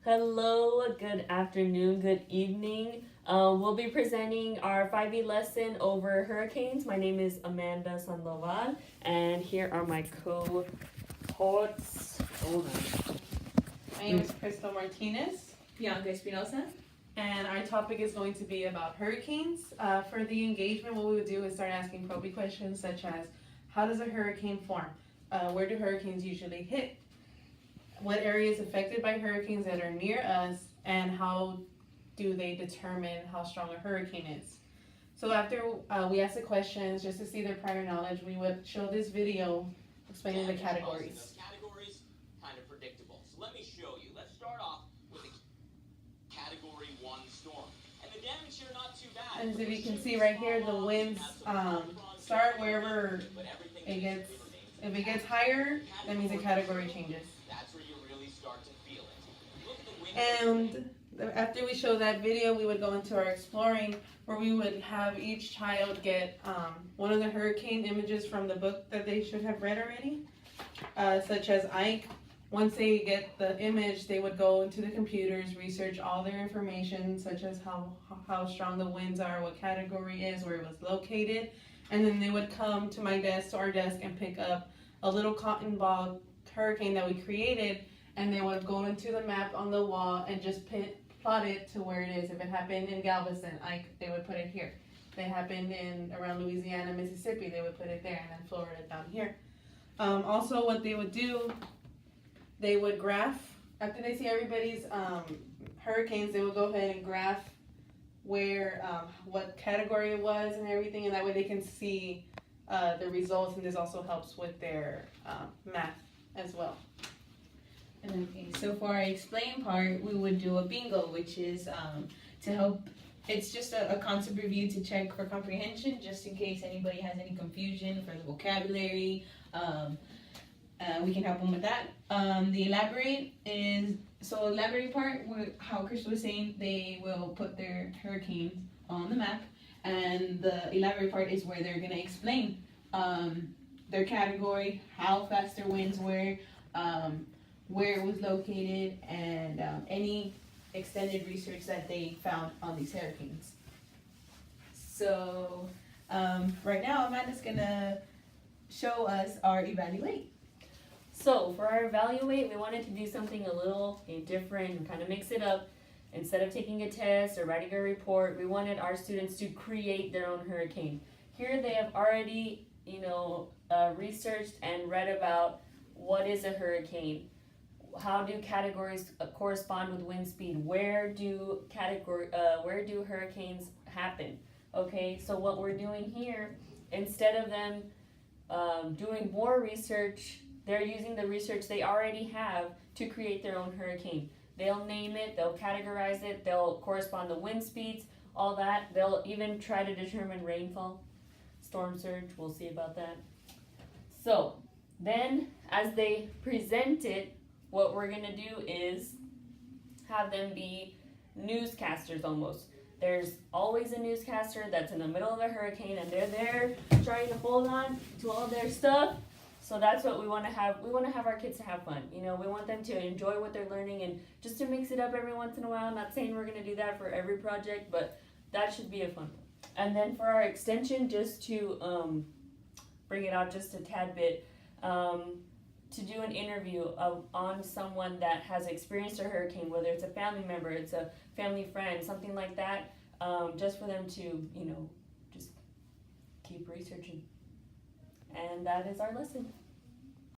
Hello, good afternoon, good evening. We'll be presenting our 5E lesson over hurricanes. My name is Amanda Sandoval, and here are my co-hosts. Hold on. My name is Krystal Martinez. Bianca Espinosa. And our topic is going to be about hurricanes. For the engagement, what we would do is start asking probing questions such as, how does a hurricane form? Where do hurricanes usually hit? What area is affected by hurricanes that are near us? And how do they determine how strong a hurricane is? So after we ask the questions, just to see their prior knowledge, we would show this video explaining the categories. Those categories, kind of predictable. So let me show you. Let's start off with a Category 1 storm. And the damage here not too bad. And as if you can see right here, the winds start wherever it gets. If it gets higher, that means the category changes. That's where you really start to feel it. Look at the wind. And after we show that video, we would go into our exploring, where we would have each child get one of the hurricane images from the book that they should have read already, such as Ike. Once they get the image, they would go into the computers, research all their information, such as how strong the winds are, what category is, where it was located, and then they would come to our desk, and pick up a little cotton ball hurricane that we created, and they would go into the map on the wall and just plot it to where it is. If it happened in Galveston, they would put it here. If it happened around Louisiana, Mississippi, they would put it there, and then Florida down here. Also, what they would do, they would graph. After they see everybody's hurricanes, they would go ahead and graph where, what category it was and everything, and that way they can see the results, and this also helps with their math as well. Okay, so for our explain part, we would do a bingo, which is to help. It's just a concept review to check for comprehension, just in case anybody has any confusion for the vocabulary. We can help them with that. The elaborate part, how Krystal was saying, they will put their hurricanes on the map, and the elaborate part is where they're gonna explain their category, how fast their winds were, where it was located, and any extended research that they found on these hurricanes. So right now, Amanda's gonna show us our evaluate. So for our evaluate, we wanted to do something a little different and kind of mix it up. Instead of taking a test or writing a report, we wanted our students to create their own hurricane. Here they have already, researched and read about what is a hurricane, how do categories correspond with wind speed, where do hurricanes happen. Okay, so what we're doing here, instead of them doing more research, they're using the research they already have to create their own hurricane. They'll name it, they'll categorize it, they'll correspond the wind speeds, all that. They'll even try to determine rainfall, storm surge, we'll see about that. So then as they present it, what we're gonna do is have them be newscasters almost. There's always a newscaster that's in the middle of a hurricane, and they're there trying to hold on to all their stuff. So that's what we want to have. We want to have our kids to have fun. We want them to enjoy what they're learning, and just to mix it up every once in a while. I'm not saying we're going to do that for every project, but that should be a fun one. And then for our extension, just to bring it out just a tad bit, to do an interview on someone that has experienced a hurricane, whether it's a family member, it's a family friend, something like that, just for them to, just keep researching. And that is our lesson.